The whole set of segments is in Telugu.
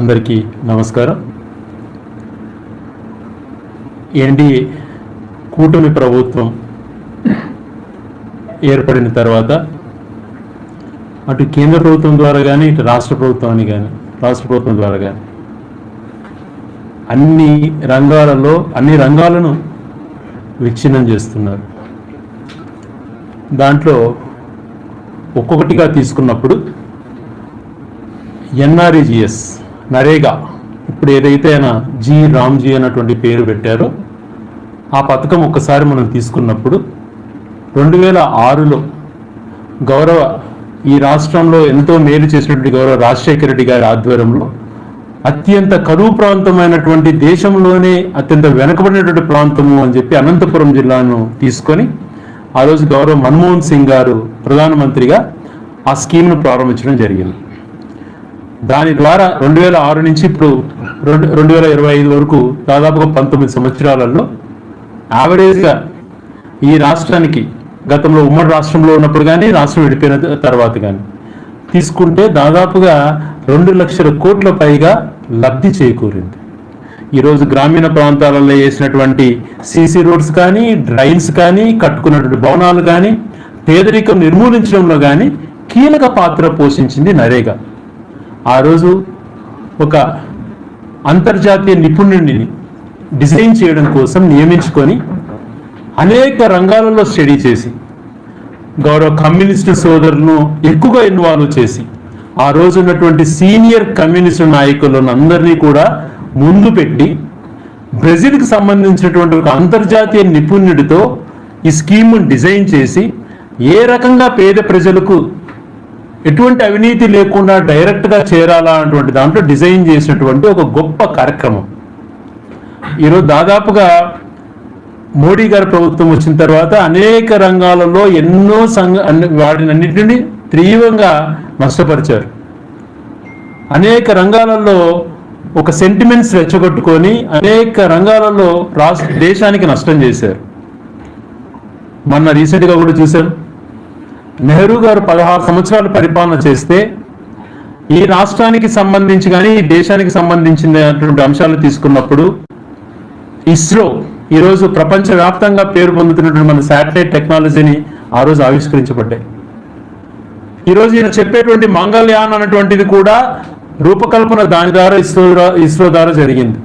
అందరికీ నమస్కారం. ఎన్డీఏ కూటమి ప్రభుత్వం ఏర్పడిన తర్వాత అటు కేంద్ర ప్రభుత్వం ద్వారా కానీ ఇటు రాష్ట్ర ప్రభుత్వం ద్వారా కానీ అన్ని రంగాలను విచ్ఛిన్నం చేస్తున్నారు. దాంట్లో ఒక్కొక్కటిగా తీసుకున్నప్పుడు ఎన్ఆర్ఈజీఎస్ నరేగా ఇప్పుడు ఏదైతే ఆయన రామ్జీ అన్నటువంటి పేరు పెట్టారో ఆ పథకం ఒక్కసారి మనం తీసుకున్నప్పుడు 2006లో ఈ రాష్ట్రంలో ఎంతో మేలు చేసినటువంటి గౌరవ రాజశేఖర రెడ్డి గారి ఆధ్వర్యంలో అత్యంత కరువు ప్రాంతమైనటువంటి దేశంలోనే అత్యంత వెనుకబడినటువంటి ప్రాంతము అని చెప్పి అనంతపురం జిల్లాను తీసుకొని ఆ రోజు గౌరవ మన్మోహన్ సింగ్ గారు ప్రధానమంత్రిగా ఆ స్కీమ్ను ప్రారంభించడం జరిగింది. దాని ద్వారా 2006 నుంచి ఇప్పుడు 2025 వరకు దాదాపుగా 19 సంవత్సరాలలో యావరేజ్గా ఈ రాష్ట్రానికి గతంలో ఉమ్మడి రాష్ట్రంలో ఉన్నప్పుడు కానీ రాష్ట్రం విడిపోయిన తర్వాత కానీ తీసుకుంటే దాదాపుగా 2 లక్షల కోట్ల పైగా లబ్ధి చేకూరింది. ఈరోజు గ్రామీణ ప్రాంతాలలో వేసినటువంటి సీసీ రోడ్స్ కానీ డ్రైన్స్ కానీ కట్టుకున్నటువంటి భవనాలు కానీ పేదరికం నిర్మూలించడంలో కానీ కీలక పాత్ర పోషించింది నరేగా. ఆ రోజు ఒక అంతర్జాతీయ నిపుణుడిని డిజైన్ చేయడం కోసం నియమించుకొని అనేక రంగాలలో స్టడీ చేసి గౌరవ కమ్యూనిస్టు సోదరులను ఎక్కువగా ఇన్వాల్వ్ చేసి ఆ రోజు ఉన్నటువంటి సీనియర్ కమ్యూనిస్టు నాయకులను అందరినీ కూడా ముందు పెట్టి బ్రెజిల్కి సంబంధించినటువంటి ఒక అంతర్జాతీయ నిపుణుడితో ఈ స్కీమ్ను డిజైన్ చేసి ఏ రకంగా పేద ప్రజలకు ఎటువంటి అవినీతి లేకుండా డైరెక్ట్గా చేరాలా అన్నటువంటి దాంట్లో డిజైన్ చేసినటువంటి ఒక గొప్ప కార్యక్రమం. ఈరోజు దాదాపుగా మోడీ గారి ప్రభుత్వం వచ్చిన తర్వాత అనేక రంగాలలో ఎన్నో వాటినన్నింటినీ తీవ్రంగా నష్టపరిచారు. అనేక రంగాలలో ఒక సెంటిమెంట్స్ రెచ్చగొట్టుకొని అనేక రంగాలలో దేశానికి నష్టం చేశారు. మొన్న రీసెంట్గా కూడా చూశాం, నెహ్రూ గారు 16 సంవత్సరాలు పరిపాలన చేస్తే ఈ రాష్ట్రానికి సంబంధించి కానీ ఈ దేశానికి సంబంధించినటువంటి అంశాలు తీసుకున్నప్పుడు ఇస్రో ఈరోజు ప్రపంచవ్యాప్తంగా పేరు పొందుతున్నటువంటి మన శాటిలైట్ టెక్నాలజీని ఆ రోజు ఆవిష్కరించబడ్డాయి. ఈరోజు ఈయన చెప్పేటువంటి మంగళయాన్ అన్నటువంటిది కూడా రూపకల్పన దాని ద్వారా ఇస్రో ద్వారా జరిగింది.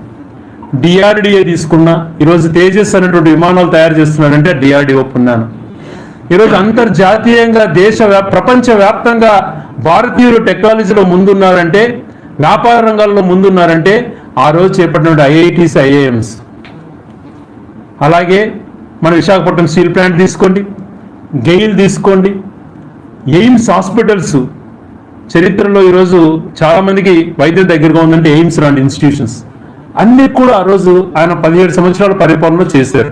డిఆర్డిఏ తీసుకున్నా ఈరోజు తేజస్ అనేటువంటి విమానాలు తయారు చేస్తున్నారంటే డిఆర్డిఓ పుణ్యాను. ఈరోజు అంతర్జాతీయంగా ప్రపంచవ్యాప్తంగా భారతీయులు టెక్నాలజీలో ముందున్నారంటే, వ్యాపార రంగాల్లో ముందున్నారంటే ఆ రోజు చేపట్టినటువంటి ఐఐటీస్, ఐఐఎంస్. అలాగే మన విశాఖపట్నం స్టీల్ ప్లాంట్ తీసుకోండి, గెయిల్ తీసుకోండి, ఎయిమ్స్ హాస్పిటల్స్ చరిత్రలో ఈరోజు చాలామందికి వైద్యం దగ్గరగా ఉందంటే ఎయిమ్స్ లాంటి ఇన్స్టిట్యూషన్స్ అన్నీ కూడా ఆ రోజు ఆయన 17 సంవత్సరాల పరిపాలన చేశారు.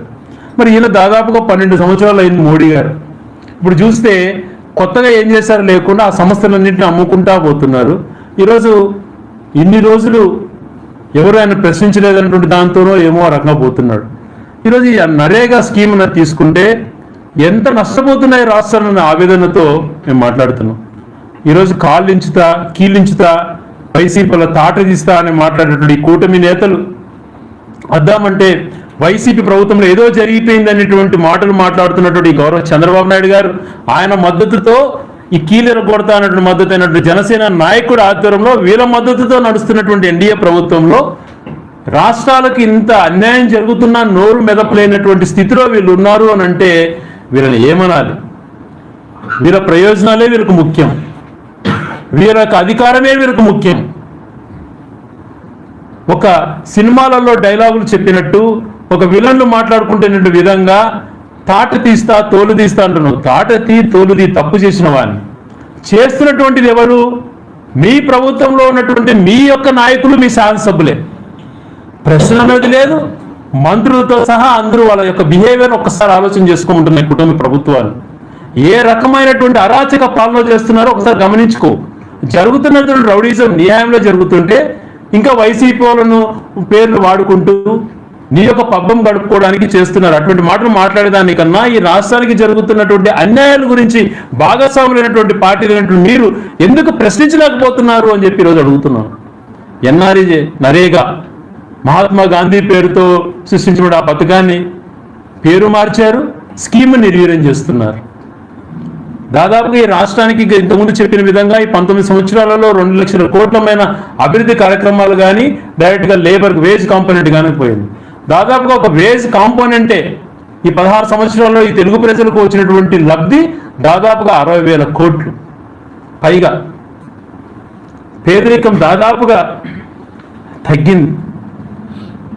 మరి ఈయన దాదాపుగా 12 సంవత్సరాలు అయింది మోడీ గారు. ఇప్పుడు చూస్తే కొత్తగా ఏం చేశారో లేకుండా ఆ సంస్థలన్నింటినీ అమ్ముకుంటా పోతున్నారు. ఈరోజు ఇన్ని రోజులు ఎవరు ఆయన ప్రశ్నించలేదన్నటువంటి దాంతోనో ఏమో రకంగా పోతున్నాడు. ఈరోజు ఈ నరేగా స్కీమ్ తీసుకుంటే ఎంత నష్టపోతున్నాయి రాష్ట్రాలన్న ఆవేదనతో మేము మాట్లాడుతున్నాం. ఈరోజు కీలించుతా వైసీపీలో తాట తీస్తా అని మాట్లాడేటువంటి కూటమి నేతలు వద్దామంటే వైసీపీ ప్రభుత్వంలో ఏదో జరిగిపోయింది అనేటువంటి మాటలు మాట్లాడుతున్నటువంటి గౌరవ చంద్రబాబు నాయుడు గారు ఆయన మద్దతుతో ఈ కీలెర కొడతా అన్నటువంటి మద్దతు అయినటువంటి జనసేన నాయకుడు ఆధ్వర్యంలో వీళ్ళ మద్దతుతో నడుస్తున్నటువంటి ఎన్డీఏ ప్రభుత్వంలో రాష్ట్రాలకు ఇంత అన్యాయం జరుగుతున్నా నోరు మెదపలేనటువంటి స్థితిలో వీళ్ళు ఉన్నారు అని అంటే వీళ్ళని ఏమనాలి? వీళ్ళ ప్రయోజనాలే వీళ్ళకు ముఖ్యం, వీళ్ళ అధికారమే వీళ్ళకు ముఖ్యం. ఒక సినిమాలలో డైలాగులు చెప్పినట్టు ఒక విలన్లు మాట్లాడుకుంటున్న విధంగా తాట తీస్తా తోలు తీస్తా అంటున్నావు. తోలుది తప్పు చేసిన వాడిని చేస్తున్నటువంటిది ఎవరు? మీ ప్రభుత్వంలో ఉన్నటువంటి మీ యొక్క నాయకులు, మీ శాసనసభ్యులే. ప్రశ్న అనేది లేదు. మంత్రులతో సహా అందరూ వాళ్ళ యొక్క బిహేవియర్ ఒక్కసారి ఆలోచన చేసుకోమంటున్నాయి కుటుంబ ప్రభుత్వాలు. ఏ రకమైనటువంటి అరాచక పాలన చేస్తున్నారో ఒకసారి గమనించుకో. జరుగుతున్నటువంటి రౌడీజం న్యాయంలో జరుగుతుంటే ఇంకా వైసీపీ వాళ్ళను పేర్లు వాడుకుంటూ నీ యొక్క పబ్బం గడుపుకోవడానికి చేస్తున్నారు. అటువంటి మాటలు మాట్లాడేదానికన్నా ఈ రాష్ట్రానికి జరుగుతున్నటువంటి అన్యాయాల గురించి భాగస్వాములైనటువంటి పార్టీలైనటువంటి మీరు ఎందుకు ప్రశ్నించలేకపోతున్నారు అని చెప్పి ఈరోజు అడుగుతున్నాను. ఎన్ఆర్ఈజే నరేగా మహాత్మా గాంధీ పేరుతో సృష్టించిన ఆ పథకాన్ని పేరు మార్చారు, స్కీమ్ నిర్వీర్యం చేస్తున్నారు. దాదాపుగా ఈ రాష్ట్రానికి ఇంతకుముందు చెప్పిన విధంగా ఈ 19 సంవత్సరాలలో 2 లక్షల కోట్లమైన అభివృద్ధి కార్యక్రమాలు కానీ డైరెక్ట్గా లేబర్ వేజ్ కాంపోనెంట్ కానీ పోయింది. దాదాపుగా ఒక వేజ్ కాంపోనెంటే ఈ 16 సంవత్సరాల్లో ఈ తెలుగు ప్రజలకు వచ్చినటువంటి లబ్ధి దాదాపుగా 60,000 కోట్లు పైగా. పేదరికం దాదాపుగా తగ్గింది.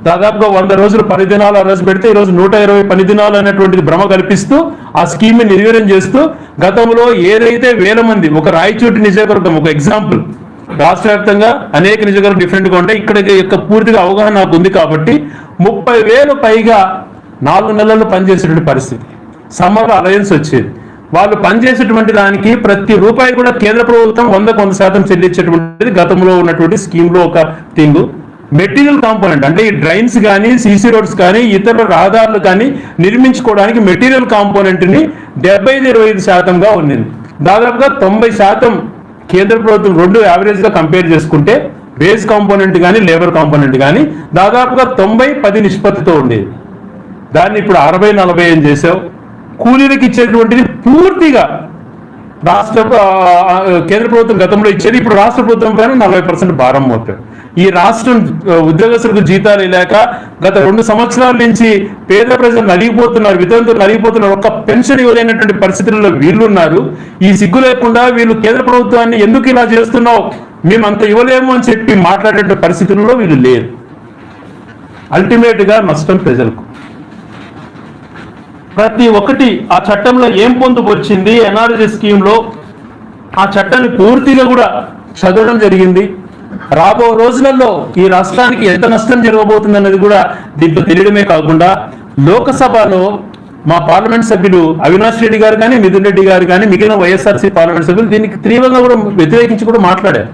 దాదాపుగా 100 రోజులు పని దినాలు ఆ రోజు పెడితే ఈరోజు 120 పని దినాలు అనేటువంటిది భ్రమ కల్పిస్తూ ఆ స్కీమ్ని నిర్వీర్యం చేస్తూ గతంలో ఏదైతే వేల మంది ఒక రాయచోటి నియోజకవర్గం ఒక ఎగ్జాంపుల్, రాష్ట్ర వ్యాప్తంగా అనేక నియోజకవర్గం డిఫరెంట్గా ఉంటాయి, ఇక్కడ పూర్తిగా అవగాహన నాకు ఉంది కాబట్టి 30,000 పైగా 4 నెలలు పనిచేసేటువంటి పరిస్థితి. సమ్మర్ అలయన్స్ వచ్చేది. వాళ్ళు పనిచేసేటువంటి దానికి ప్రతి రూపాయి కూడా కేంద్ర ప్రభుత్వం 100% చెల్లించేటువంటిది గతంలో ఉన్నటువంటి స్కీమ్లో ఒక థింగ్. మెటీరియల్ కాంపోనెంట్ అంటే ఈ డ్రైన్స్ కానీ సీసీ రోడ్స్ కానీ ఇతర రహదారులు కానీ నిర్మించుకోవడానికి మెటీరియల్ కాంపోనెంట్ని 75-25%గా ఉన్నింది. దాదాపుగా 90% కేంద్ర ప్రభుత్వం రెండు యావరేజ్గా కంపేర్ చేసుకుంటే బేస్ కాంపోనెంట్ కానీ లేబర్ కాంపోనెంట్ కానీ దాదాపుగా 90-10 నిష్పత్తితో ఉండేది. దాన్ని ఇప్పుడు 60-40 ఏం చేసావు. కూలీలకు ఇచ్చేటువంటిది పూర్తిగా రాష్ట్ర కేంద్ర ప్రభుత్వం గతంలో ఇచ్చేది ఇప్పుడు రాష్ట్ర ప్రభుత్వం పైన 40% భారం మోపారు. ఈ రాష్ట్రం ఉద్యోగస్తులకు జీతాలు లేక గత 2 సంవత్సరాల నుంచి పేద ప్రజలు నలిగిపోతున్నారు, వితంతులు నలిగిపోతున్నారు. ఒక్క పెన్షన్ ఇవ్వలేనటువంటి పరిస్థితుల్లో వీళ్ళున్నారు. ఈ సిగ్గు లేకుండా వీళ్ళు కేంద్ర ప్రభుత్వాన్ని ఎందుకు ఇలా చేస్తున్నావు, మేము అంత ఇవ్వలేము అని చెప్పి మాట్లాడే పరిస్థితుల్లో వీళ్ళు లేరు. అల్టిమేట్గా నష్టం ప్రజలకు. ప్రతి ఒక్కటి ఆ చట్టంలో ఏం పొందుపరిచింది ఎన్ఆర్జీ స్కీమ్లో ఆ చట్టాన్ని పూర్తిగా కూడా చదవడం జరిగింది. రాబో రోజులలో ఈ రాష్ట్రానికి ఎంత నష్టం జరగబోతుంది అన్నది కూడా దీంట్లో తెలియడమే కాకుండా లోకసభలో మా పార్లమెంట్ సభ్యులు అవినాష్ రెడ్డి గారు కానీ మిథున్ రెడ్డి గారు కానీ మిగిలిన వైఎస్ఆర్సీ పార్లమెంట్ సభ్యులు దీనికి తీవ్రంగా కూడా వ్యతిరేకించి కూడా మాట్లాడారు.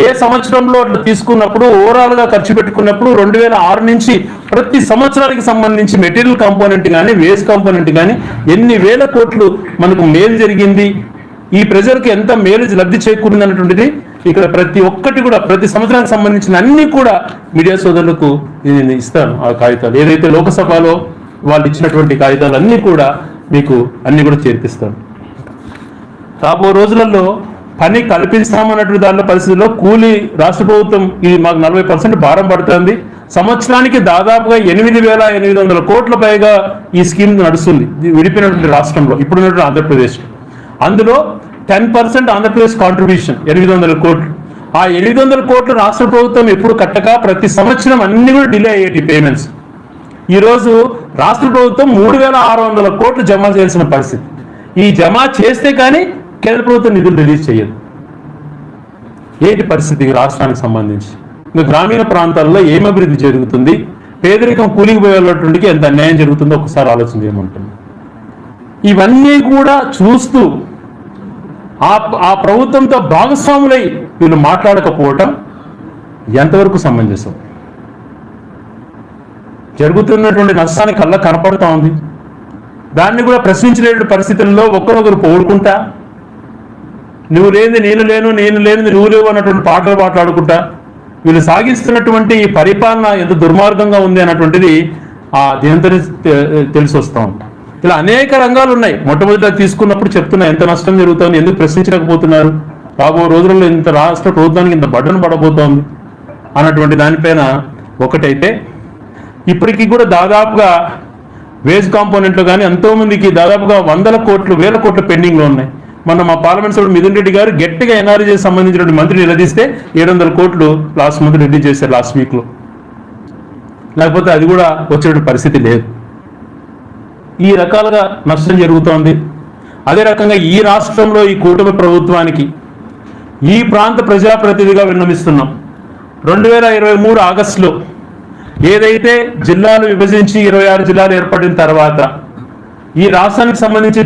ఏ సంవత్సరంలో అట్లా తీసుకున్నప్పుడు ఓవరాల్గా ఖర్చు పెట్టుకున్నప్పుడు 2006 నుంచి ప్రతి సంవత్సరానికి సంబంధించి మెటీరియల్ కాంపోనెంట్ కానీ వేస్ట్ కాంపోనెంట్ కానీ ఎన్ని వేల కోట్లు మనకు మేలు జరిగింది, ఈ ప్రజలకు ఎంత మేలు లబ్ధి చేకూరింది అన్నటువంటిది ఇక్కడ ప్రతి ఒక్కటి కూడా ప్రతి సంవత్సరానికి సంబంధించిన అన్ని కూడా మీడియా సోదరులకు నేను ఇస్తాను. ఆ కాగితాలు ఏదైతే లోకసభలో వాళ్ళు ఇచ్చినటువంటి కాగితాలు అన్నీ కూడా మీకు అన్ని కూడా చేర్పిస్తాను. రాబో రోజులలో పని కల్పిస్తామన్నటువంటి దానిలో పరిస్థితుల్లో కూలీ రాష్ట్ర ప్రభుత్వం ఇది మాకు 40% భారం పడుతుంది. సంవత్సరానికి దాదాపుగా 8,800 కోట్ల పైగా ఈ స్కీమ్ నడుస్తుంది విడిపోయినటువంటి రాష్ట్రంలో ఇప్పుడున్నటువంటి ఆంధ్రప్రదేశ్. అందులో 10% ఆంధ్రప్రదేశ్ కాంట్రిబ్యూషన్ 800 కోట్లు. ఆ 800 కోట్లు రాష్ట్ర ప్రభుత్వం ఎప్పుడు కట్టక ప్రతి సంవత్సరం అన్ని కూడా డిలే అయ్యేటి పేమెంట్స్. ఈరోజు రాష్ట్ర ప్రభుత్వం 3,600 కోట్లు జమ చేయాల్సిన పరిస్థితి. ఈ జమ చేస్తే కానీ కేంద్ర ప్రభుత్వం నిధులు రిలీజ్ చేయదు. ఏంటి పరిస్థితి రాష్ట్రానికి సంబంధించి? ఇంకా గ్రామీణ ప్రాంతాల్లో ఏం అభివృద్ధి జరుగుతుంది, పేదరికం కూలిగిపోయేటటువంటికి ఎంత అన్యాయం జరుగుతుందో ఒకసారి ఆలోచన చేయమంటుంది. ఇవన్నీ కూడా చూస్తూ ఆ ప్రభుత్వంతో భాగస్వాములై వీళ్ళు మాట్లాడకపోవటం ఎంతవరకు సమంజసం? జరుగుతున్నటువంటి నష్టానికి కళ్ళ కనపడుతూ ఉంది. దాన్ని కూడా ప్రశ్నించలేని పరిస్థితుల్లో ఒక్కరొకరు పోగొడుకుంటా, నువ్వు లేని నేను లేను, నేను లేని నువ్వు లేవు అన్నటువంటి పాటలు మాట్లాడుకుంటా వీళ్ళు సాగిస్తున్నటువంటి ఈ పరిపాలన ఎంత దుర్మార్గంగా ఉంది అన్నటువంటిది దేంతో తెలిసి వస్తూ ఉంటాం. ఇలా అనేక రంగాలు ఉన్నాయి. మొట్టమొదటిగా తీసుకున్నప్పుడు చెప్తున్నా ఎంత నష్టం జరుగుతుంది, ఎందుకు ప్రశ్నించలేకపోతున్నారు, రాబో రోజుల్లో ఇంత రాష్ట్ర ప్రభుత్వానికి ఇంత బడ్డను పడబోతోంది అన్నటువంటి దానిపైన ఒకటైతే ఇప్పటికీ కూడా దాదాపుగా వేజ్ కాంపోనెంట్లు కానీ ఎంతోమందికి దాదాపుగా 100 కోట్లు 1000 కోట్లు పెండింగ్లో ఉన్నాయి. మన మా పార్లమెంట్ సభ్యుడు మిథున్ రెడ్డి గారు గట్టిగా ఎన్ఆర్జీకి సంబంధించిన మంత్రిని నిలదీస్తే 700 కోట్లు లాస్ట్ మంత్ రిలీజ్ చేశారు లాస్ట్ వీక్లో. లేకపోతే అది కూడా వచ్చే పరిస్థితి లేదు. ఈ రకాలుగా నష్టం జరుగుతోంది. అదే రకంగా ఈ రాష్ట్రంలో ఈ కూటమి ప్రభుత్వానికి ఈ ప్రాంత ప్రజాప్రతినిధిగా విన్నవిస్తున్నాం. 2023 ఆగస్టులో ఏదైతే జిల్లాలు విభజించి 26 జిల్లాలు ఏర్పడిన తర్వాత ఈ రాష్ట్రానికి సంబంధించి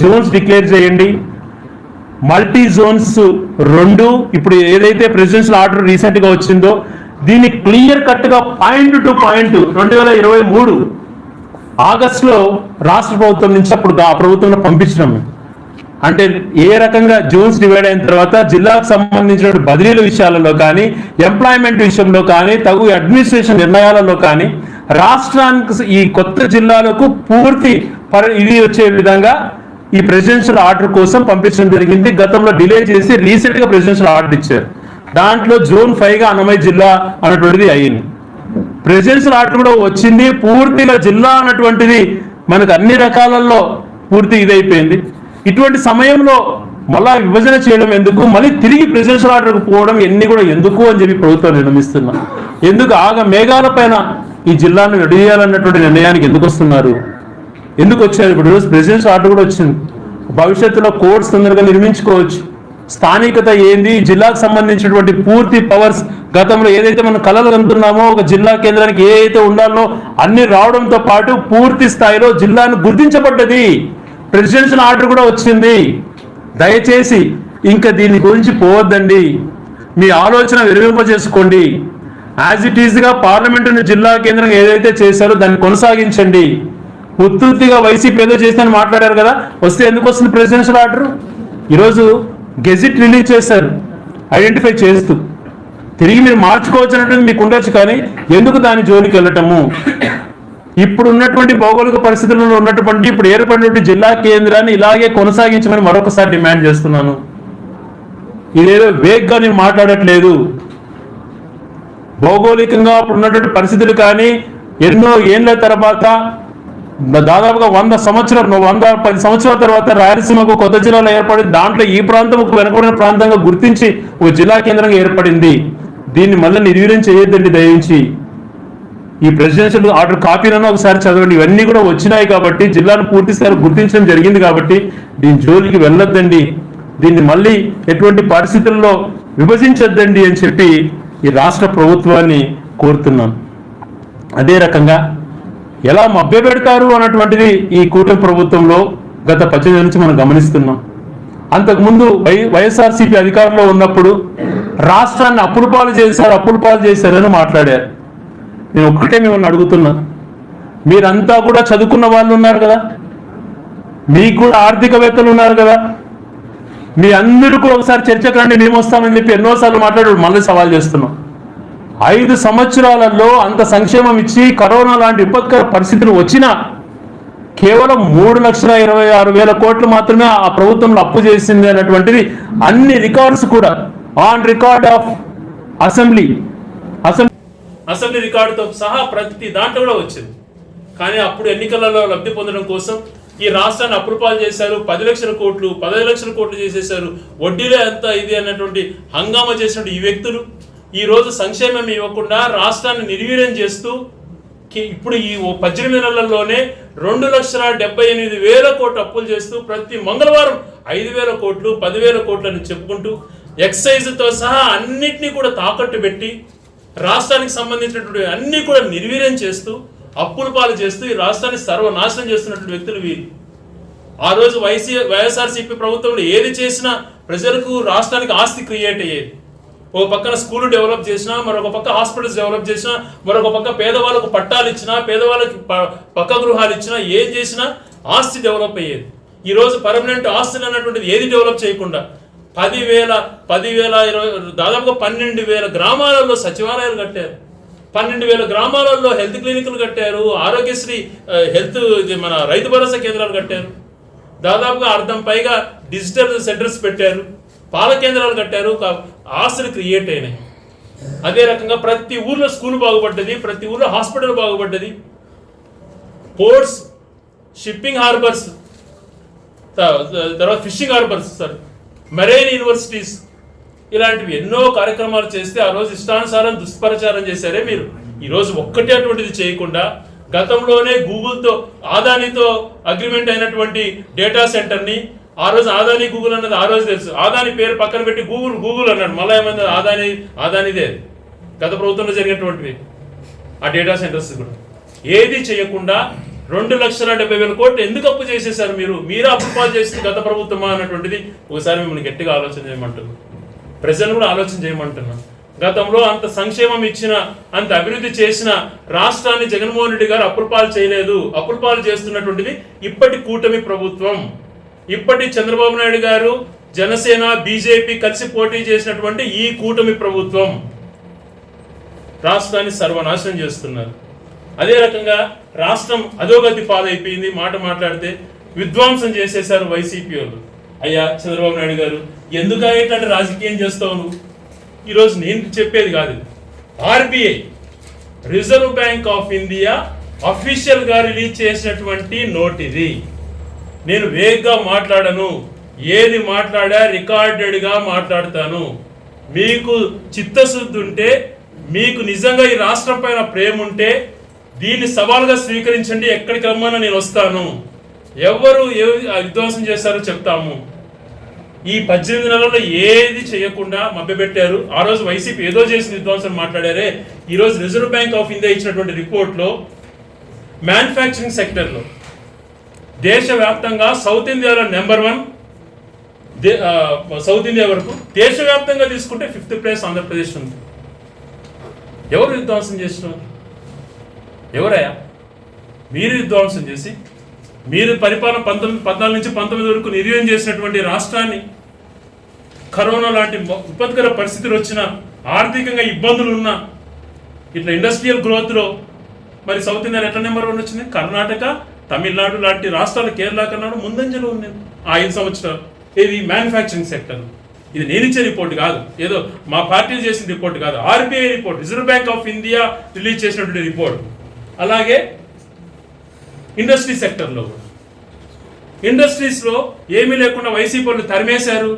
జోన్స్ డిక్లేర్ చేయండి, మల్టీ జోన్స్ 2 ఇప్పుడు ఏదైతే ప్రెసిడెన్షియల్ ఆర్డర్ రీసెంట్ గా వచ్చిందో దీన్ని క్లియర్ కట్ గా పాయింట్ టు పాయింట్ 2023 ఆగస్టులో రాష్ట్ర ప్రభుత్వం నుంచి అప్పుడు ఆ ప్రభుత్వంలో పంపించడం. అంటే ఏ రకంగా జోన్స్ డివైడ్ అయిన తర్వాత జిల్లాకు సంబంధించిన బదిలీల విషయాలలో కానీ, ఎంప్లాయ్మెంట్ విషయంలో కానీ, తగు అడ్మినిస్ట్రేషన్ నిర్ణయాలలో కానీ రాష్ట్రానికి ఈ కొత్త జిల్లాలకు పూర్తి ఇది వచ్చే విధంగా ఈ ప్రెసిడెన్షియల్ ఆర్డర్ కోసం పంపించడం జరిగింది. గతంలో డిలే చేసి రీసెంట్ గా ప్రెసిడెన్షియల్ ఆర్డర్ ఇచ్చారు. దాంట్లో జోన్ 5 గా అన్నమయ్య జిల్లా అన్నటువంటిది అయ్యింది. ప్రెసిడెన్షియల్ ఆర్డర్ కూడా వచ్చింది. పూర్తిగా జిల్లా అన్నటువంటిది మనకు అన్ని రకాలలో పూర్తి ఇదైపోయింది. ఇటువంటి సమయంలో మళ్ళా విభజన చేయడం ఎందుకు, మళ్ళీ తిరిగి ప్రెసిడెన్షియల్ ఆర్డర్కు పోవడం ఎన్ని కూడా ఎందుకు అని చెప్పి ప్రభుత్వం నిర్ణయిస్తున్నా. ఎందుకు మేఘాల పైన ఈ జిల్లాను విడదీయాలన్నటువంటి నిర్ణయానికి ఎందుకు వస్తున్నారు, ఎందుకు వచ్చారు? ఇప్పుడు ప్రెసిడెన్షియల్ ఆర్డర్ కూడా వచ్చింది. భవిష్యత్తులో కోర్ట్స్ తొందరగా నిర్మించుకోవచ్చు. స్థానికత ఏంది, జిల్లాకు సంబంధించినటువంటి పూర్తి పవర్స్ గతంలో ఏదైతే మనం కలలు కంటున్నామో ఒక జిల్లా కేంద్రానికి ఏదైతే ఉండాలో అన్ని రావడంతో పాటు పూర్తి స్థాయిలో జిల్లాను గుర్తించబడ్డది. ప్రెసిడెన్షియల్ ఆర్డర్ కూడా వచ్చింది. దయచేసి ఇంకా దీని గురించి పోవద్దండి, మీ ఆలోచన విరమింపజేసుకోండి. యాజ్ ఇట్ ఈజ్గా పార్లమెంటును జిల్లా కేంద్రం ఏదైతే చేశారో దాన్ని కొనసాగించండి. ఉత్తుగా వైసీపీ ఏదో చేస్తానని మాట్లాడారు కదా, వస్తే ఎందుకు వస్తుంది ప్రెసిడెన్షియల్ ఆర్డర్? ఈరోజు గెజిట్ రిలీజ్ చేశారు ఐడెంటిఫై చేస్తూ. తిరిగి మీరు మార్చుకోవచ్చు అన్నట్టు మీకు ఉండొచ్చు, కానీ ఎందుకు దాని జోలికి వెళ్ళటము? ఇప్పుడు ఉన్నటువంటి భౌగోళిక పరిస్థితుల్లో ఉన్నటువంటి ఇప్పుడు ఏర్పడినటువంటి జిల్లా కేంద్రాన్ని ఇలాగే కొనసాగించమని మరొకసారి డిమాండ్ చేస్తున్నాను. ఇదేదో వేగ్గా నేను మాట్లాడట్లేదు. భౌగోళికంగా ఇప్పుడు ఉన్నటువంటి పరిస్థితులు కానీ ఎన్నో ఏళ్ల తర్వాత దాదాపుగా 110 సంవత్సరాల తర్వాత రాయలసీమకు కొత్త జిల్లాలో ఏర్పడి దాంట్లో ఈ ప్రాంతం ఒక వెనుకబడిన ప్రాంతంగా గుర్తించి ఒక జిల్లా కేంద్రంగా ఏర్పడింది. దీన్ని మళ్ళీ నిర్వీర్యం చేయొద్దండి దయించి. ఈ ప్రెసిడెన్షియల్ ఆర్డర్ కాపీలను ఒకసారి చదవండి. ఇవన్నీ కూడా వచ్చినాయి కాబట్టి జిల్లాను పూర్తి స్థాయిలో గుర్తించడం జరిగింది కాబట్టి దీని జోలికి వెళ్ళొద్దండి, దీన్ని మళ్ళీ ఎటువంటి పరిస్థితుల్లో విభజించొద్దండి అని చెప్పి ఈ రాష్ట్ర ప్రభుత్వాన్ని కోరుతున్నాను. అదే రకంగా ఎలా మభ్యపెడతారు అన్నటువంటిది ఈ కూటమి ప్రభుత్వంలో గత 18 నుంచి మనం గమనిస్తున్నాం. అంతకుముందు వైఎస్ఆర్సీపీ అధికారంలో ఉన్నప్పుడు రాష్ట్రాన్ని అప్పుల పాలు చేశారని మాట్లాడారు. నేను ఒక్కటే మిమ్మల్ని అడుగుతున్నా, మీరంతా కూడా చదువుకున్న వాళ్ళు ఉన్నారు కదా, మీకు కూడా ఆర్థికవేత్తలు ఉన్నారు కదా, మీ అందరూ కూడా ఒకసారి చర్చకు రండి, మేము వస్తామని చెప్పి ఎన్నోసార్లు మాట్లాడారు. మళ్ళీ సవాల్ చేస్తున్నాం. 5 సంవత్సరాలలో అంత సంక్షేమం ఇచ్చి కరోనా లాంటి విపత్కర పరిస్థితులు వచ్చినా కేవలం 3,26,000 కోట్లు మాత్రమే ఆ ప్రభుత్వంలో అప్పు చేసింది అన్నటువంటిది అన్ని రికార్డ్స్ కూడా ఆన్ రికార్డ్ ఆఫ్ అసెంబ్లీ రికార్డుతో సహా ప్రతి దాంట్లో కూడా వచ్చింది. కానీ అప్పుడు ఎన్నికలలో లబ్ధి పొందడం కోసం ఈ రాష్ట్రాన్ని అప్పుల పాలు చేశారు. 10 లక్షల కోట్లు 15 లక్షల కోట్లు చేసేశారు. వడ్డీలే అంతా ఇది అన్నటువంటి హంగామా చేసినటువంటి ఈ వ్యక్తులు ఈ రోజు సంక్షేమం ఇవ్వకుండా రాష్ట్రాన్ని నిర్వీర్యం చేస్తూ ఇప్పుడు ఈ 18 నెలల్లోనే 2,78,000 కోట్లు అప్పులు చేస్తూ ప్రతి మంగళవారం 5,000 కోట్లు 10,000 కోట్లు అని చెప్పుకుంటూ ఎక్సైజ్తో సహా అన్నిటినీ కూడా తాకట్టు పెట్టి రాష్ట్రానికి సంబంధించినటువంటి అన్ని కూడా నిర్వీర్యం చేస్తూ అప్పుల పాలు చేస్తూ ఈ రాష్ట్రాన్ని సర్వనాశనం చేస్తున్నటువంటి వ్యక్తులు వీరు. ఆ రోజు వైఎస్ఆర్సీపీ ప్రభుత్వంలో ఏది చేసినా ప్రజలకు రాష్ట్రానికి ఆస్తి క్రియేట్ అయ్యేది. ఒక పక్కన స్కూల్ డెవలప్ చేసినా, మరొక పక్క హాస్పిటల్స్ డెవలప్ చేసినా, మరొక పక్క పేదవాళ్ళకు పట్టాలు ఇచ్చినా, పేదవాళ్ళకి పక్క గృహాలు ఇచ్చినా, ఏం చేసినా ఆస్తి డెవలప్ అయ్యేది. ఈరోజు పర్మనెంట్ ఆస్తులు అన్నటువంటిది ఏది డెవలప్ చేయకుండా 10,000 దాదాపుగా 12,000 గ్రామాలలో సచివాలయాలు కట్టారు. 12,000 గ్రామాలలో హెల్త్ క్లినిక్లు కట్టారు. ఆరోగ్యశ్రీ హెల్త్ మన రైతు భరోసా కేంద్రాలు కట్టారు. దాదాపుగా అర్ధం పైగా డిజిటల్ సెంటర్స్ పెట్టారు. పాల కేంద్రాలు కట్టారు. ఆస్తులు క్రియేట్ అయినాయి. అదే రకంగా ప్రతి ఊర్లో స్కూల్ బాగుపడ్డది, ప్రతి ఊర్లో హాస్పిటల్ బాగుపడ్డది. పోర్ట్స్, షిప్పింగ్ హార్బర్స్, తర్వాత ఫిషింగ్ హార్బర్స్, మెరైన్ యూనివర్సిటీస్, ఇలాంటివి ఎన్నో కార్యక్రమాలు చేస్తే ఆ రోజు ఇష్టానుసారం దుష్ప్రచారం చేశారే మీరు. ఈరోజు ఒక్కటి అటువంటిది చేయకుండా గతంలోనే గూగుల్తో ఆదానితో అగ్రిమెంట్ అయినటువంటి డేటా సెంటర్ని ఆ రోజు ఆదాని గూగుల్ అన్నది ఆ రోజు తెలుసు. ఆదాని పేరు పక్కన పెట్టి గూగుల్ అన్నాడు. మళ్ళీ ఏమైంది? ఆదానిదే గత ప్రభుత్వంలో జరిగినటువంటివి ఆ డేటా సెంటర్స్ కూడా ఏది చేయకుండా 2,70,000 కోట్లు ఎందుకు అప్పు చేసేసారు మీరు అప్పు పాలు చేసింది గత ప్రభుత్వమా అన్నటువంటిది ఒకసారి మిమ్మల్ని గట్టిగా ఆలోచన చేయమంటున్నాను. ప్రజలు కూడా ఆలోచన చేయమంటున్నాను. గతంలో అంత సంక్షేమం ఇచ్చిన, అంత అభివృద్ధి చేసిన రాష్ట్రాన్ని జగన్మోహన్ రెడ్డి గారు అప్పుల పాలు చేయలేదు. అప్పుల పాలు చేస్తున్నటువంటిది ఇప్పటి కూటమి ప్రభుత్వం. ఇప్పటి చంద్రబాబు నాయుడు గారు, జనసేన, బీజేపీ కలిసి పోటీ చేసినటువంటి ఈ కూటమి ప్రభుత్వం రాష్ట్రాన్ని సర్వనాశనం చేస్తున్నారు. అదే రకంగా రాష్ట్రం అధోగతి పాలైపోయింది. మాట్లాడితే విధ్వంసం చేసేశారు వైసీపీ వాళ్ళు. అయ్యా చంద్రబాబు నాయుడు గారు, ఎందుకు ఇట్లాంటి రాజకీయం చేస్తావు నువ్వు? ఈరోజు నేను చెప్పేది కాదు, RBI reserve bank of India official గా రిలీజ్ చేసినటువంటి నోట్ ఇది. నేను వేగంగా మాట్లాడను, ఏది మాట్లాడా రికార్డెడ్ గా మాట్లాడతాను. మీకు చిత్తశుద్ధి ఉంటే, మీకు నిజంగా ఈ రాష్ట్రం పైన ప్రేమ ఉంటే దీన్ని సవాల్గా స్వీకరించండి. ఎక్కడికి రమ్మన్నా నేను వస్తాను. ఎవరు విధ్వంసం చేశారో చెప్తాము. ఈ 18 నెలల్లో ఏది చేయకుండా మభ్యపెట్టారు. ఆ రోజు వైసీపీ ఏదో చేసి విధ్వంసం మాట్లాడారే. ఈరోజు రిజర్వ్ బ్యాంక్ ఆఫ్ ఇండియా ఇచ్చినటువంటి రిపోర్ట్లో మ్యానుఫ్యాక్చరింగ్ సెక్టర్లో దేశవ్యాప్తంగా సౌత్ ఇండియాలో నెంబర్ 1, సౌత్ ఇండియా వరకు దేశవ్యాప్తంగా తీసుకుంటే 5th ప్లేస్ ఆంధ్రప్రదేశ్ ఉంది. ఎవరు విధ్వంసం చేసినారు? ఎవరయ్యా? మీరు విధ్వంసం చేసి మీరు పరిపాలన 14 నుంచి 19 వరకు నిర్వహణ చేసినటువంటి రాష్ట్రాన్ని కరోనా లాంటి విపత్కర పరిస్థితులు వచ్చినా, ఆర్థికంగా ఇబ్బందులు ఉన్నా, ఇట్లా ఇండస్ట్రియల్ గ్రోత్లో మరి సౌత్ ఇండియా ఎట్లా నెంబర్ 1 వచ్చింది? కర్ణాటక, తమిళనాడు లాంటి రాష్ట్రాలు, కేరళ, కర్ణాటక ముందంజలో ఉన్నాయి ఆ 5 సంవత్సరాలు. ఇది మ్యానుఫ్యాక్చరింగ్ సెక్టర్. ఇది నేను ఇచ్చే రిపోర్ట్ కాదు, ఏదో మా పార్టీ చేసిన రిపోర్ట్ కాదు, RBI report, reserve bank of India release చేసినటువంటి రిపోర్ట్. అలాగే ఇండస్ట్రీ సెక్టర్లో కూడా, ఇండస్ట్రీస్లో ఏమీ లేకుండా వైసీపీ వాళ్ళు తరిమేశారు,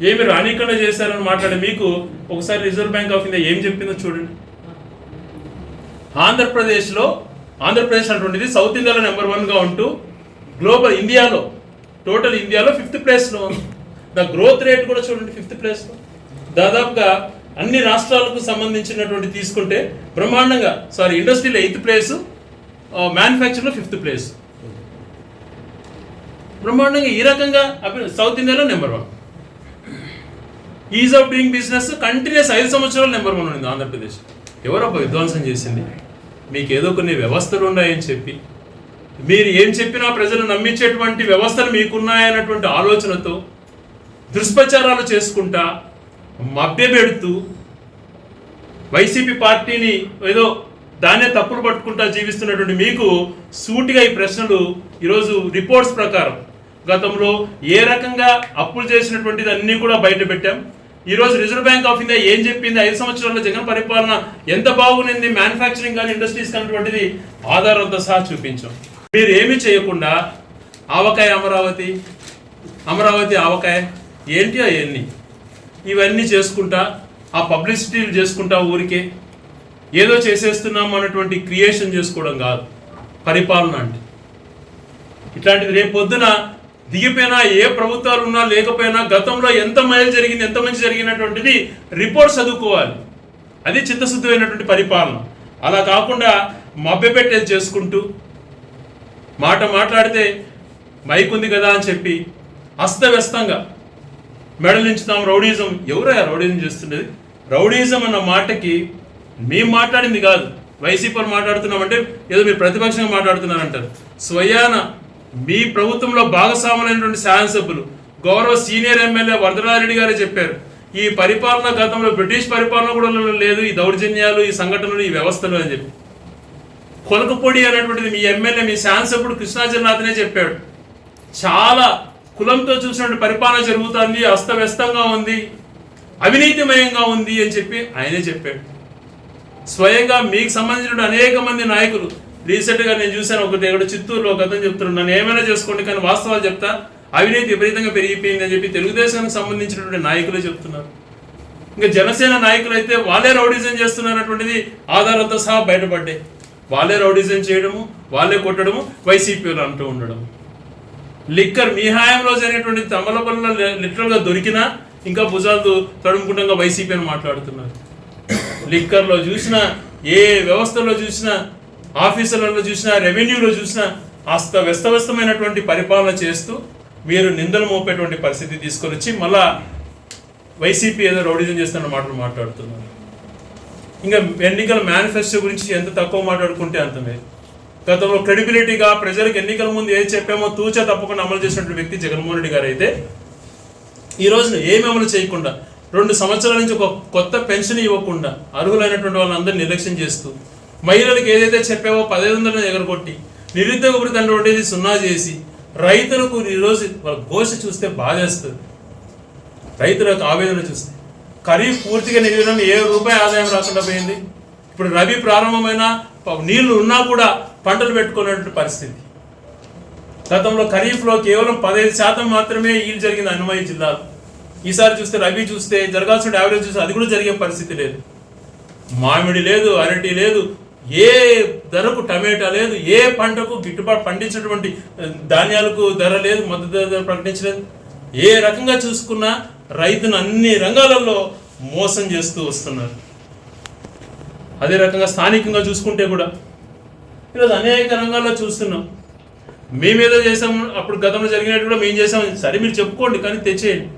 ఏమి రానికుండా చేశారని మాట్లాడే మీకు ఒకసారి రిజర్వ్ బ్యాంక్ ఆఫ్ ఇండియా ఏం చెప్పిందో చూడండి. ఆంధ్రప్రదేశ్ అటువంటిది సౌత్ ఇండియాలో నెంబర్ 1గా ఉంటూ గ్లోబల్ ఇండియాలో, టోటల్ ఇండియాలో 5th ప్లేస్లో ఉంది. ద గ్రోత్ రేట్ కూడా చూడండి 5th ప్లేస్లో. దాదాపుగా అన్ని రాష్ట్రాలకు సంబంధించినటువంటి తీసుకుంటే బ్రహ్మాండంగా, ఇండస్ట్రీలో 8th ప్లేస్, మ్యానుఫ్యాక్చర్లో 5th ప్లేస్. బ్రహ్మాండంగా ఈ రకంగా సౌత్ ఇండియాలో number 1. Is of doing business continuous 5 సంవత్సరాలు నెంబర్ 1 ఉంది ఆంధ్రప్రదేశ్. ఎవరబ్బా విధ్వంసం చేసింది? మీకు ఏదో కొన్ని వ్యవస్థలు ఉన్నాయని చెప్పి, మీరు ఏం చెప్పినా ప్రజలు నమ్మించేటువంటి వ్యవస్థలు మీకున్నాయన్నటువంటి ఆలోచనతో దుష్ప్రచారాలు చేసుకుంటా, మభ్యపెడుతూ, వైసీపీ పార్టీని ఏదో దాన్నే తప్పులు పట్టుకుంటా జీవిస్తున్నటువంటి మీకు సూటిగా ఈ ప్రశ్నలు ఈరోజు రిపోర్ట్స్ ప్రకారం గతంలో ఏ రకంగా అప్పులు చేసినటువంటిది అన్నీ కూడా బయట పెట్టాం. ఈరోజు రిజర్వ్ బ్యాంక్ ఆఫ్ ఇండియా ఏం చెప్పింది, 5 సంవత్సరాల్లో జగన్ పరిపాలన ఎంత బాగునింది, మ్యానుఫ్యాక్చరింగ్ కానీ ఇండస్ట్రీస్ కానిటువంటిది ఆధారంతో సహా చూపించాం. మీరు ఏమీ చేయకుండా ఆవకాయ అమరావతి ఆవకాయ ఏంటి అవన్నీ ఇవన్నీ చేసుకుంటా, ఆ పబ్లిసిటీలు చేసుకుంటా, ఊరికే ఏదో చేసేస్తున్నాం అన్నటువంటి క్రియేషన్ చేసుకోవడం కాదు పరిపాలన అంటే. ఇట్లాంటిది రేపు పొద్దున దిగిపోయినా, ఏ ప్రభుత్వాలు ఉన్నా లేకపోయినా, గతంలో ఎంత మేలు జరిగింది, ఎంత మంచి జరిగినటువంటిది రిపోర్ట్ చదువుకోవాలి. అది చిత్తశుద్ధమైనటువంటి పరిపాలన. అలా కాకుండా మభ్యపెట్టేది చేసుకుంటూ, మాట్లాడితే మైక్ ఉంది కదా అని చెప్పి అస్తవ్యస్తంగా మెడలించుతాం. రౌడీజం, ఎవరైనా రౌడీజం చేస్తున్నది? రౌడీజం అన్న మాటకి మేము మాట్లాడింది కాదు, వైసీపీలు మాట్లాడుతున్నామంటే ఏదో మీరు ప్రతిపక్షంగా మాట్లాడుతున్నారంటారు. స్వయాన మీ ప్రభుత్వంలో భాగస్వాములైనటువంటి శాసనసభ్యులు, గౌరవ సీనియర్ ఎమ్మెల్యే వరదరాజరెడ్డి గారే చెప్పారు, ఈ పరిపాలన గతంలో బ్రిటిష్ పరిపాలన కూడా లేదు, ఈ దౌర్జన్యాలు, ఈ సంఘటనలు, ఈ వ్యవస్థలు అని చెప్పి. కొలకపొడి అనేటువంటిది మీ ఎమ్మెల్యే, మీ శాసనసభ్యుడు కృష్ణా జగన్నాథనే చెప్పాడు. చాలా కులంతో చూసినటువంటి పరిపాలన జరుగుతుంది, అస్తవ్యస్తంగా ఉంది, అవినీతిమయంగా ఉంది అని చెప్పి ఆయనే చెప్పాడు. స్వయంగా మీకు సంబంధించిన అనేక మంది నాయకులు, రీసెంట్గా నేను చూశాను ఒకటి, ఎక్కడ చిత్తూరులో ఒక అతను చెప్తున్నాను, నన్ను ఏమైనా చేసుకోండి కానీ వాస్తవాలు చెప్తా, అవినీతి విపరీతంగా పెరిగిపోయింది అని చెప్పి తెలుగుదేశానికి సంబంధించినటువంటి నాయకులే చెప్తున్నారు. ఇంకా జనసేన నాయకులు అయితే వాళ్ళే రౌడీజం చేస్తున్నారన్నటువంటిది ఆధారాలతో సహా బయటపడ్డాయి. వాళ్ళే రౌడీజం చేయడము, వాళ్ళే కొట్టడము, వైసీపీలు అంటూ ఉండడం. లిక్కర్ మీ హయాంలో జరిగినటువంటి తమలపల్లిలో లిటరల్గా దొరికినా ఇంకా భుజాలు తడుముకుంటా వైసీపీ అని మాట్లాడుతున్నారు. లిక్కర్లో చూసినా, ఏ వ్యవస్థలో చూసినా, ఆఫీసులలో చూసినా, రెవెన్యూలో చూసినా వ్యస్తమైనటువంటి పరిపాలన చేస్తూ మీరు నిందలు మోపేటువంటి పరిస్థితి తీసుకొని వచ్చి మళ్ళా వైసీపీ ఏదో రౌడీజం చేస్తున్న మాటలు మాట్లాడుతున్నారు. ఇంకా ఎన్నికల మేనిఫెస్టో గురించి ఎంత తక్కువ మాట్లాడుకుంటే అంత గతంలో క్రెడిబిలిటీగా ప్రజలకు ఎన్నికల ముందు ఏది చెప్పామో తూచా తప్పకుండా అమలు చేసినటువంటి వ్యక్తి జగన్మోహన్ రెడ్డి గారు అయితే ఈ రోజున ఏమి అమలు చేయకుండా 2 సంవత్సరాల నుంచి ఒక కొత్త పెన్షన్ ఇవ్వకుండా అర్హులైనటువంటి వాళ్ళందరినీ నిర్లక్ష్యం చేస్తూ మహిళలకు ఏదైతే చెప్పావో 1500 ఎగరగొట్టి నిరుద్యోగ భృతి ఉండేది 0 చేసి రైతులకు ఈరోజు వాళ్ళ ఘోష చూస్తే బాధేస్తుంది. రైతుల యొక్క ఆవేదన చూస్తే ఖరీఫ్ పూర్తిగా నిర్వీర్యం, ₹1 ఆదాయం రాకుండా పోయింది. ఇప్పుడు రబీ ప్రారంభమైన నీళ్లు ఉన్నా కూడా పంటలు పెట్టుకునేటువంటి పరిస్థితి. గతంలో ఖరీఫ్లో కేవలం 15% మాత్రమే ఈల్డ్ జరిగింది అన్నమయ్య జిల్లాలో. ఈసారి చూస్తే రబీ చూస్తే జరగాల్సిన యావరేజ్ చూస్తే అది కూడా జరిగే పరిస్థితి లేదు. మామిడి లేదు, అరటి లేదు, ఏ ధరకు టమాటా లేదు, ఏ పంటకు గిట్టుబాటు పండించినటువంటి ధాన్యాలకు ధర లేదు, మద్దతు ధర ప్రకటించలేదు. ఏ రకంగా చూసుకున్నా రైతును అన్ని రంగాలలో మోసం చేస్తూ వస్తున్నారు. అదే రకంగా స్థానికంగా చూసుకుంటే కూడా ఈరోజు అనేక రంగాల్లో చూస్తున్నాం. మేమేదో చేసాము, అప్పుడు గతంలో జరిగినట్టు కూడా మేము చేసాం, సరే మీరు చెప్పుకోండి కానీ తెచ్చేయండి.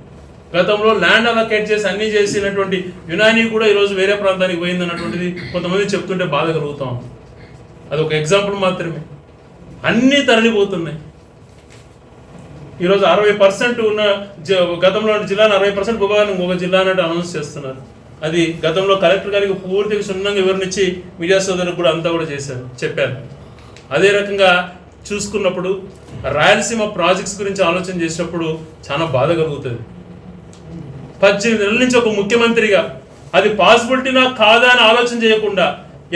గతంలో ల్యాండ్ అలొకేట్ చేసి అన్నీ చేసినటువంటి యునాని కూడా ఈరోజు వేరే ప్రాంతానికి పోయింది అన్నటువంటిది కొంతమంది చెప్తుంటే బాధ కలుగుతాం. అది ఒక ఎగ్జాంపుల్ మాత్రమే. అన్నీ తరలిపోతున్నాయి. ఈరోజు 60% ఉన్న గతంలో జిల్లాను 60% భూభాగాన్ని ఇంకొక జిల్లా అన్నట్టు అనౌన్స్ చేస్తున్నారు. అది గతంలో కలెక్టర్ గారికి పూర్తిగా క్షుణ్ణంగా వివరణించి మీడియా సోదరులకు కూడా అంతా కూడా చెప్పారు. అదే రకంగా చూసుకున్నప్పుడు రాయలసీమ ప్రాజెక్ట్స్ గురించి ఆలోచన చేసినప్పుడు చాలా బాధ కలుగుతుంది. 18 నెలల నుంచి ఒక ముఖ్యమంత్రిగా అది పాసిబిలిటీనా కాదా అని ఆలోచన చేయకుండా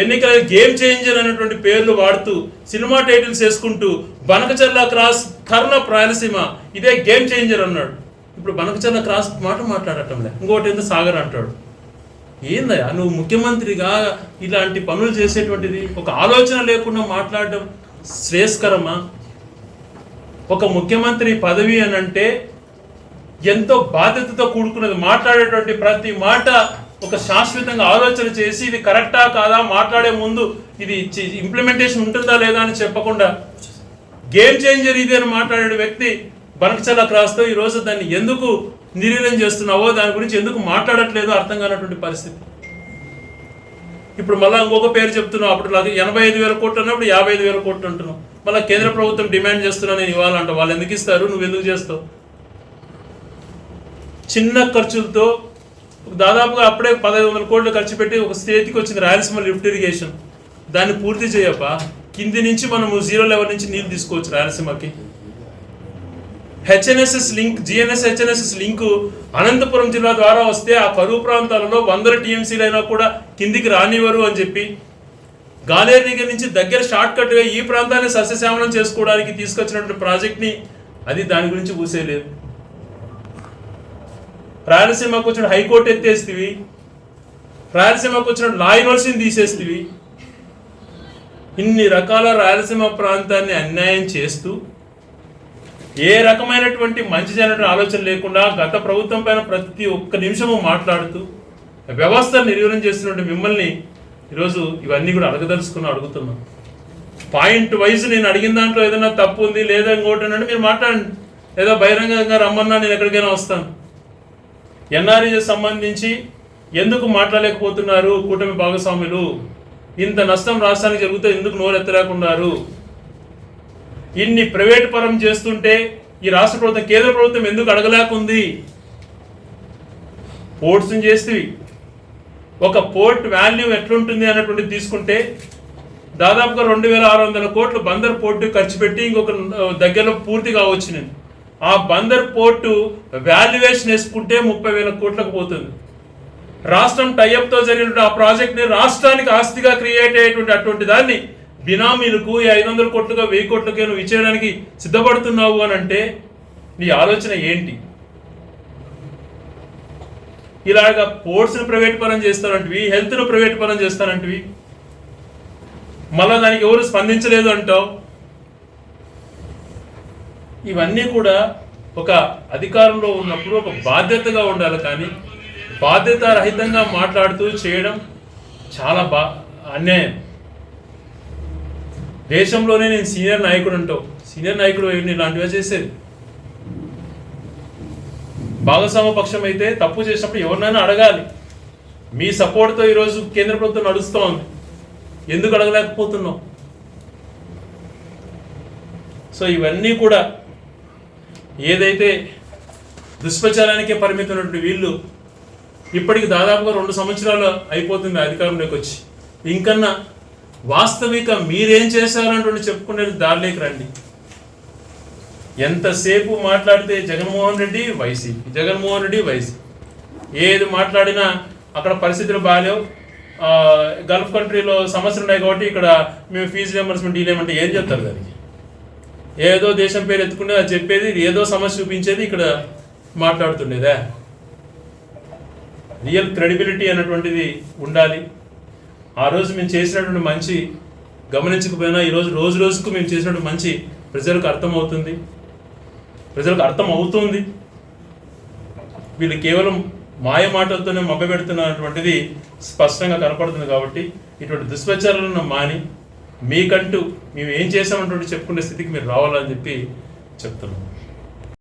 ఎన్నికల గేమ్ చేంజర్ అనేటువంటి పేర్లు వాడుతూ సినిమా టైటిల్స్ వేసుకుంటూ బనకచర్ల క్రాస్ కర్ణ రాయలసీమ ఇదే గేమ్ చేంజర్ అన్నాడు. ఇప్పుడు బనకచర్ల క్రాస్ మాట మాట్లాడటంలే, ఇంకోటి ఏందో సాగర్ అంటాడు. ఏందయ్యా నువ్వు ముఖ్యమంత్రిగా ఇలాంటి పనులు చేసేటువంటిది? ఒక ఆలోచన లేకుండా మాట్లాడడం శ్రేయస్కరమా? ఒక ముఖ్యమంత్రి పదవి అని అంటే ఎంతో బాధ్యతతో కూడుకున్నది. మాట్లాడేటువంటి ప్రతి మాట ఒక శాశ్వతంగా ఆలోచన చేసి ఇది కరెక్టా కాదా, మాట్లాడే ముందు ఇది ఇంప్లిమెంటేషన్ ఉంటుందా లేదా అని చెప్పకుండా గేమ్ చేంజర్ ఇది అని మాట్లాడే వ్యక్తి బనకచర్ల క్రాస్తో ఈరోజు దాన్ని ఎందుకు నిర్వీర్యం చేస్తున్నావో, దాని గురించి ఎందుకు మాట్లాడట్లేదో అర్థం కానటువంటి పరిస్థితి. ఇప్పుడు మళ్ళీ ఇంకొక పేరు చెప్తున్నావు. అప్పుడు 85,000 కోట్లు అన్నప్పుడు 55,000 కోట్లు అంటున్నావు. మళ్ళీ కేంద్ర ప్రభుత్వం డిమాండ్ చేస్తున్నా నేను ఇవ్వాలంట. వాళ్ళు ఎందుకు ఇస్తారు, నువ్వు ఎందుకు చేస్తావు? చిన్న ఖర్చులతో దాదాపుగా అప్పుడే 1,500 కోట్లు ఖర్చు పెట్టి ఒక స్థితికి వచ్చింది రాయలసీమ లిఫ్ట్ ఇరిగేషన్. దాన్ని పూర్తి చేయప్ప కింది నుంచి మనము 0 లెవెల్ నుంచి నీళ్ళు తీసుకోవచ్చు రాయలసీమకి. హెచ్ఎన్ఎస్ఎస్ లింక్, జిఎన్ఎస్ హెచ్ఎన్ఎస్ఎస్ లింకు అనంతపురం జిల్లా ద్వారా వస్తే ఆ కరువు ప్రాంతాలలో 100 టీఎంసీలు అయినా కూడా కిందికి రానివ్వరు అని చెప్పి గాలేరు దగ్గర నుంచి దగ్గర షార్ట్ కట్గా ఈ ప్రాంతాన్ని సస్యశ్యామలం చేసుకోవడానికి తీసుకొచ్చినటువంటి ప్రాజెక్ట్ని అది దాని గురించి ఊసేయలేదు. రాయలసీమకు వచ్చిన హైకోర్టు ఎత్తేస్తేవి, రాయలసీమకు వచ్చిన లా యూనివర్సిటీని తీసేస్తేవి. ఇన్ని రకాల రాయలసీమ ప్రాంతాన్ని అన్యాయం చేస్తూ ఏ రకమైనటువంటి మంచి చేయనటువంటి ఆలోచన లేకుండా గత ప్రభుత్వం పైన ప్రతి ఒక్క నిమిషము మాట్లాడుతూ వ్యవస్థను నిర్వీర్యం చేస్తున్నటువంటి మిమ్మల్ని ఈరోజు ఇవన్నీ కూడా అడుగుతున్నాం. పాయింట్ వైజ్ నేను అడిగిన దాంట్లో ఏదైనా తప్పు ఉంది లేదా ఇంకోటి అంటే మీరు మాట్లాడండి, లేదా బహిరంగంగా రమ్మన్నా నేను ఎక్కడికైనా వస్తాను. ఎన్ఆర్ఈఎస్ సంబంధించి ఎందుకు మాట్లాడలేకపోతున్నారు కూటమి భాగస్వాములు? ఇంత నష్టం రాష్ట్రానికి జరుగుతూ ఎందుకు నోరెత్తలేకున్నారు? ఇన్ని ప్రైవేట్ పరం చేస్తుంటే ఈ రాష్ట్ర ప్రభుత్వం, కేంద్ర ప్రభుత్వం ఎందుకు అడగలేకుంది? పోర్ట్స్ని చేస్తే ఒక పోర్ట్ వాల్యూ ఎట్లుంటుంది అన్నటువంటిది తీసుకుంటే దాదాపుగా 2,600 కోట్లు బందర్ పోర్టు ఖర్చు పెట్టి ఇంకొక దగ్గరలో పూర్తి కావచ్చు. నేను ఆ బందర్ పోర్టు వాల్యుయేషన్ వేసుకుంటే 30,000 కోట్లకు పోతుంది. రాష్ట్రం టైఅప్తో జరిగినటువంటి ఆ ప్రాజెక్ట్ని రాష్ట్రానికి ఆస్తిగా క్రియేట్ అయ్యేటువంటి అటువంటి దాన్ని బినామీలకు 500 కోట్లుగా 1000 కోట్లకే నువ్వు ఇచ్చేయడానికి సిద్ధపడుతున్నావు అని అంటే నీ ఆలోచన ఏంటి? ఇలాగా పోర్ట్స్ని ప్రైవేట్ పరం చేస్తానంటివి, హెల్త్ను ప్రైవేట్ పరం చేస్తానంటివి, మళ్ళా దానికి ఎవరు స్పందించలేదు అంటావు. ఇవన్నీ కూడా ఒక అధికారంలో ఉన్నప్పుడు ఒక బాధ్యతగా ఉండాలి, కానీ బాధ్యతారహితంగా మాట్లాడుతూ చేయడం చాలా అన్యాయం. దేశంలోనే నేను సీనియర్ నాయకుడు అంటావు, సీనియర్ నాయకుడు ఇలాంటివే చేసేది. భాగస్వామ్య పక్షం అయితే తప్పు చేసినప్పుడు ఎవరినైనా అడగాలి. మీ సపోర్ట్తో ఈరోజు కేంద్ర ప్రభుత్వం నడుస్తూ ఉంది, ఎందుకు అడగలేకపోతున్నావు? సో ఇవన్నీ కూడా ఏదైతే దుష్ప్రచారానికే పరిమితమైనటువంటి వీళ్ళు ఇప్పటికి దాదాపుగా 2 సంవత్సరాలు అయిపోతుంది అధికారంలోకి వచ్చి, ఇంకన్నా వాస్తవిక మీరేం చేశారన్నటువంటి చెప్పుకునే దారిలోకి రండి. ఎంతసేపు మాట్లాడితే జగన్మోహన్ రెడ్డి వైసీపీ, జగన్మోహన్ రెడ్డి వైసీపీ, ఏది మాట్లాడినా అక్కడ పరిస్థితులు బాగాలేవు, గల్ఫ్ కంట్రీలో సమస్యలు ఉన్నాయి కాబట్టి ఇక్కడ మేము ఫీజు రియంబర్స్మెంట్ ఇవ్వలేమంటే ఏం చెప్తారు దానికి? ఏదో దేశం పేరు ఎత్తుకునే అది చెప్పేది, ఏదో సమస్య చూపించేది ఇక్కడ మాట్లాడుతుండేదా? రియల్ క్రెడిబిలిటీ అన్నటువంటిది ఉండాలి. ఆ రోజు మేము చేసినటువంటి మంచి గమనించకపోయినా ఈరోజు రోజు రోజుకు మేము చేసినటువంటి మంచి ప్రజలకు అర్థమవుతుంది, ప్రజలకు అర్థం అవుతుంది. వీళ్ళు కేవలం మాయ మాటలతోనే మభ్యపెడుతున్నటువంటిది స్పష్టంగా కనపడుతుంది. కాబట్టి ఇటువంటి దుష్ప్రచారాలను మాని మీకంటూ మేము ఏం చేసామన్నటువంటి చెప్పుకునే స్థితికి మీరు రావాలని చెప్పి చెప్తున్నాం.